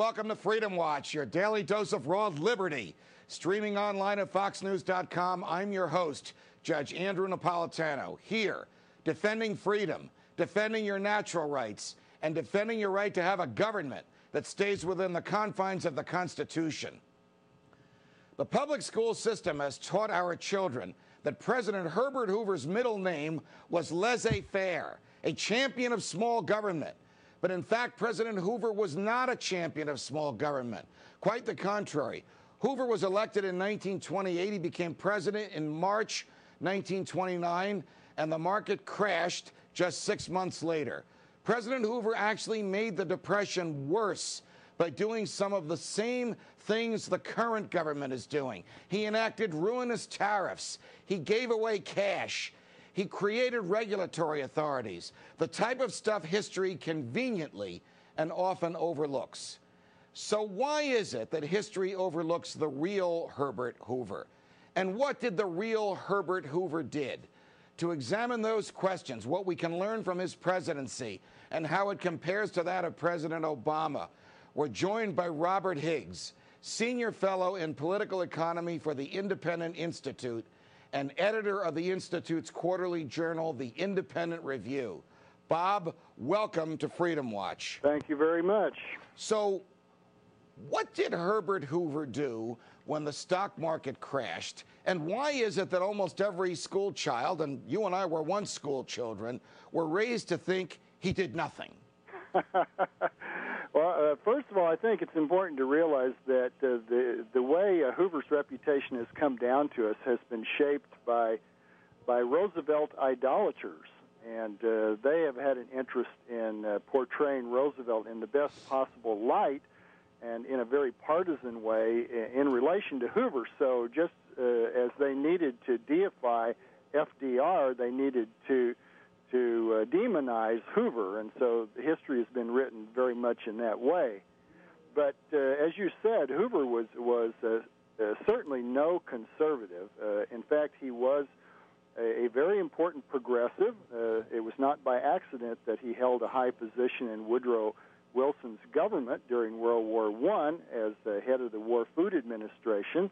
welcome to Freedom Watch, your daily dose of raw liberty. Streaming online at foxnews.com, I'm your host, Judge Andrew Napolitano, here defending freedom, defending your natural rights, and defending your right to have a government that stays within the confines of the Constitution. The public school system has taught our children that President Herbert Hoover's middle name was laissez-faire, a champion of small government. But in fact, President Hoover was not a champion of small government. Quite the contrary. Hoover was elected in 1928. He became president in March 1929, and the market crashed just 6 months later. President Hoover actually made the Depression worse by doing some of the same things the current government is doing. He enacted ruinous tariffs. He gave away cash. He created regulatory authorities, the type of stuff history conveniently and often overlooks. So why is it that history overlooks the real Herbert Hoover? And what did the real Herbert Hoover did? To examine those questions, what we can learn from his presidency and how it compares to that of President Obama, we're joined by Robert Higgs, Senior Fellow in Political Economy for the Independent Institute and editor of the Institute's quarterly journal, The Independent Review. Bob, welcome to Freedom Watch. Thank you very much. So, what did Herbert Hoover do when the stock market crashed? And why is it that almost every school child, and you and I were once school children, were raised to think he did nothing? Well, first of all, I think it's important to realize that the way Hoover's reputation has come down to us has been shaped by Roosevelt idolaters, and they have had an interest in portraying Roosevelt in the best possible light and in a very partisan way in relation to Hoover. So just as they needed to deify FDR, they needed to demonize Hoover, and so history has been written very much in that way. But as you said, Hoover was certainly no conservative. In fact, he was a very important progressive. It was not by accident that he held a high position in Woodrow Wilson's government during World War I as head of the War Food Administration.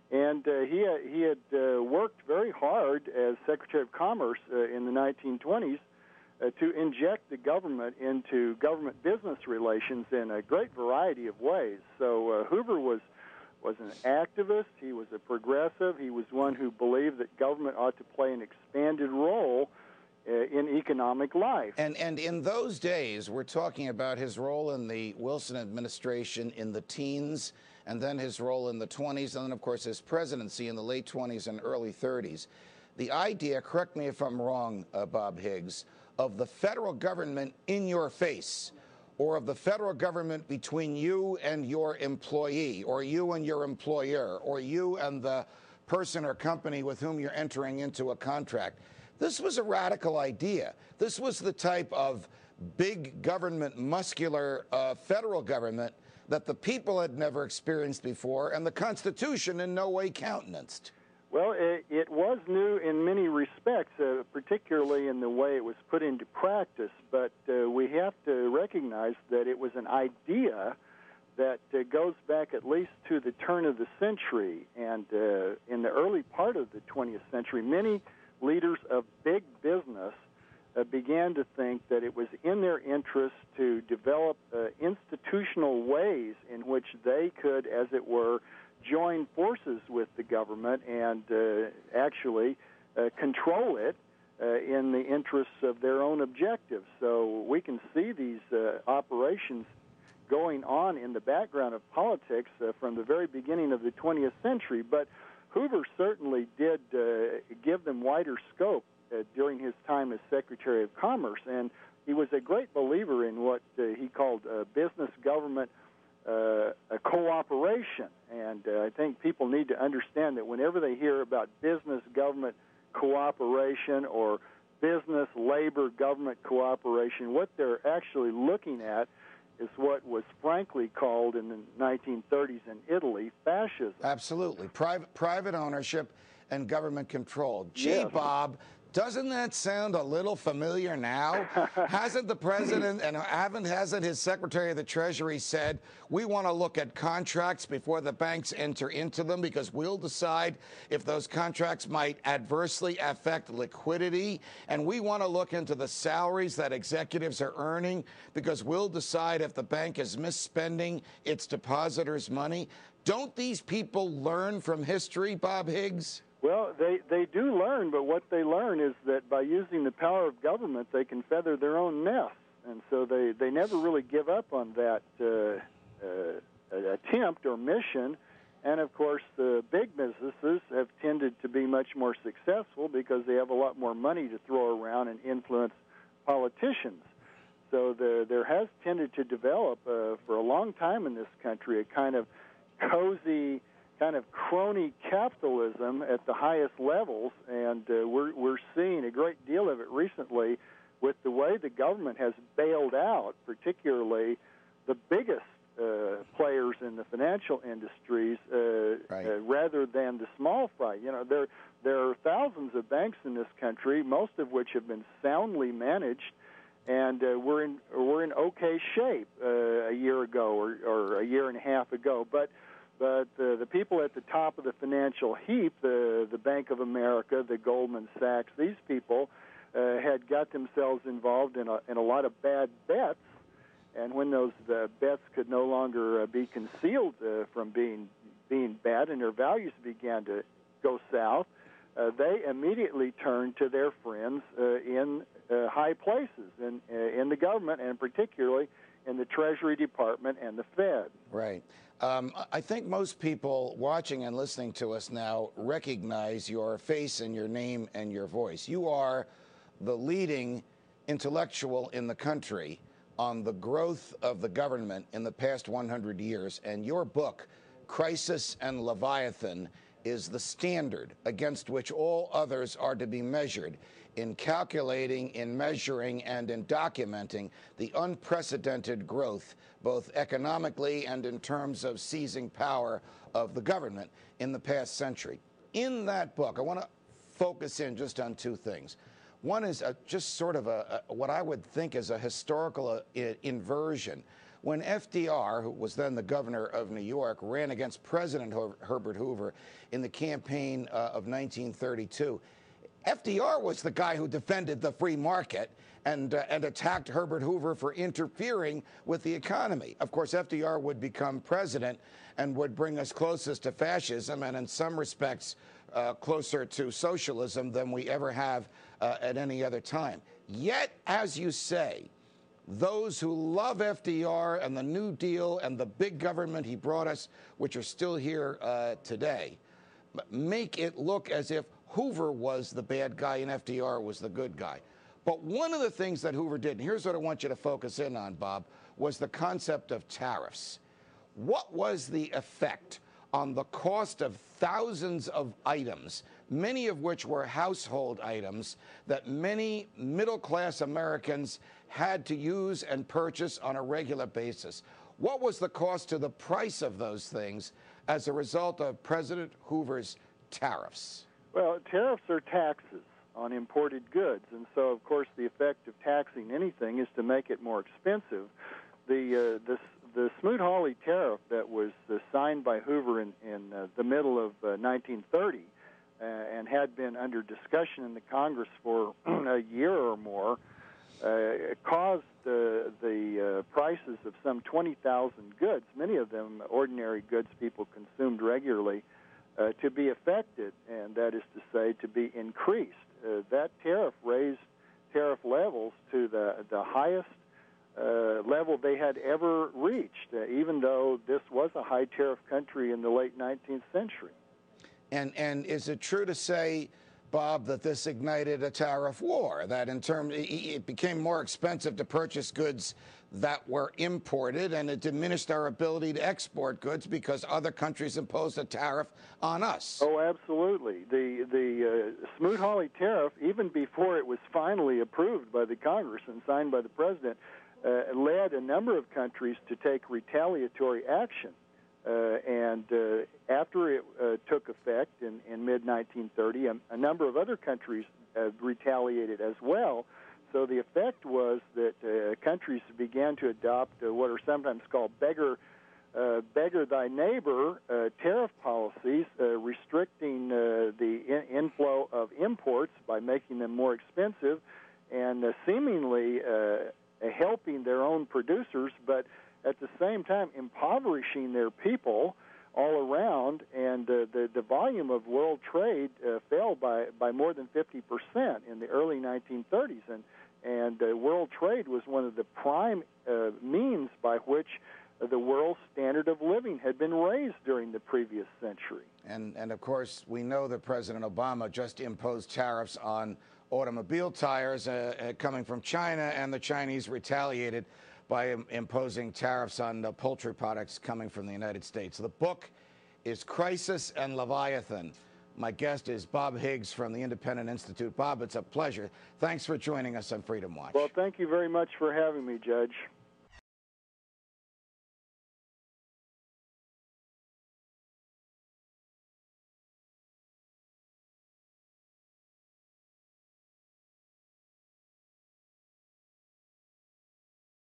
And he had worked very hard as Secretary of Commerce in the 1920s to inject the government into government business relations in a great variety of ways. So Hoover was an activist. He was a progressive. He was one who believed that government ought to play an expanded role in economic life. And in those days, we're talking about his role in the Wilson administration in the teens, and then his role in the 20s, and then, of course, his presidency in the late 20s and early 30s. The idea, correct me if I'm wrong, Bob Higgs, of the federal government in your face, or of the federal government between you and your employee, or you and your employer, or you and the person or company with whom you're entering into a contract. This was a radical idea. This was the type of big government, muscular federal government that the people had never experienced before, and the Constitution in no way countenanced. Well, it was new in many respects, particularly in the way it was put into practice, but we have to recognize that it was an idea that goes back at least to the turn of the century, and in the early part of the 20th century, many leaders of big business began to think that it was in their interest to develop institutional ways in which they could, as it were, join forces with the government and actually control it in the interests of their own objectives. So we can see these operations going on in the background of politics from the very beginning of the 20th century, but Hoover certainly did give them wider scope during his time as Secretary of Commerce, and he was a great believer in what he called business-government cooperation. And I think people need to understand that whenever they hear about business-government cooperation or business-labor-government cooperation, what they're actually looking at is what was frankly called in the 1930s in Italy fascism. Absolutely. Private ownership and government control. Gee, Yes. Bob, Doesn't that sound a little familiar now? Hasn't the president and hasn't his Secretary of the Treasury said, we want to look at contracts before the banks enter into them because we'll decide if those contracts might adversely affect liquidity, and we want to look into the salaries that executives are earning because we'll decide if the bank is misspending its depositors' money? Don't these people learn from history, Bob Higgs? Well, they do learn, but what they learn is that by using the power of government, they can feather their own nest. And so they never really give up on that attempt or mission. And, of course, the big businesses have tended to be much more successful because they have a lot more money to throw around and influence politicians. So there has tended to develop, for a long time in this country, a kind of cozy kind of crony capitalism at the highest levels, and we're seeing a great deal of it recently with the way the government has bailed out, particularly the biggest players in the financial industries, rather than the small fry. You know, there are thousands of banks in this country, most of which have been soundly managed, and we're in okay shape a year ago or a year and a half ago, but the people at the top of the financial heap, the Bank of America, the Goldman Sachs, these people had got themselves involved in a lot of bad bets, and when those bets could no longer be concealed from being bad and their values began to go south, they immediately turned to their friends in high places in the government, and particularly in the Treasury Department and the Fed. Right. I think most people watching and listening to us now recognize your face and your name and your voice. You are the leading intellectual in the country on the growth of the government in the past 100 years, and your book, Crisis and Leviathan, is the standard against which all others are to be measured in calculating, in measuring, and in documenting the unprecedented growth, both economically and in terms of seizing power of the government in the past century. In that book, I want to focus in just on two things. One is just sort of what I would think is a historical inversion. When FDR, who was then the governor of New York, ran against President Herbert Hoover in the campaign of 1932, FDR was the guy who defended the free market and attacked Herbert Hoover for interfering with the economy. Of course, FDR would become president and would bring us closest to fascism and in some respects closer to socialism than we ever have at any other time. Yet, as you say, those who love FDR and the New Deal and the big government he brought us, which are still here today, make it look as if Hoover was the bad guy and FDR was the good guy. But one of the things that Hoover did, and here's what I want you to focus in on, Bob, was the concept of tariffs. What was the effect on the cost of thousands of items, many of which were household items that many middle-class Americans had to use and purchase on a regular basis? What was the cost to the price of those things as a result of President Hoover's tariffs? Well, tariffs are taxes on imported goods, and so, of course, the effect of taxing anything is to make it more expensive. The SmootHawley Tariff that was signed by Hoover in the middle of 1930 and had been under discussion in the Congress for a year or more caused the prices of some 20,000 goods, many of them ordinary goods people consumed regularly, to be affected, and that is to say, to be increased. That tariff raised tariff levels to the highest level they had ever reached, even though this was a high tariff country in the late 19th century. And is it true to say, Bob, that this ignited a tariff war, that in terms it became more expensive to purchase goods that were imported, and it diminished our ability to export goods because other countries imposed a tariff on us? Oh, absolutely. The SmootHawley Tariff, even before it was finally approved by the Congress and signed by the President, led a number of countries to take retaliatory action. And after it took effect in mid-1930, a number of other countries retaliated as well. So the effect was that countries began to adopt what are sometimes called beggar thy neighbor tariff policies, restricting the inflow of imports by making them more expensive and seemingly helping their own producers, but at the same time impoverishing their people all around, and the volume of world trade fell by more than 50% in the early 1930s, and world trade was one of the prime means by which the world's standard of living had been raised during the previous century. And of course, we know that President Obama just imposed tariffs on automobile tires coming from China, and the Chinese retaliated by imposing tariffs on poultry products coming from the United States. The book is Crisis and Leviathan. My guest is Bob Higgs from the Independent Institute. Bob, it's a pleasure. Thanks for joining us on Freedom Watch. Well, thank you very much for having me, Judge.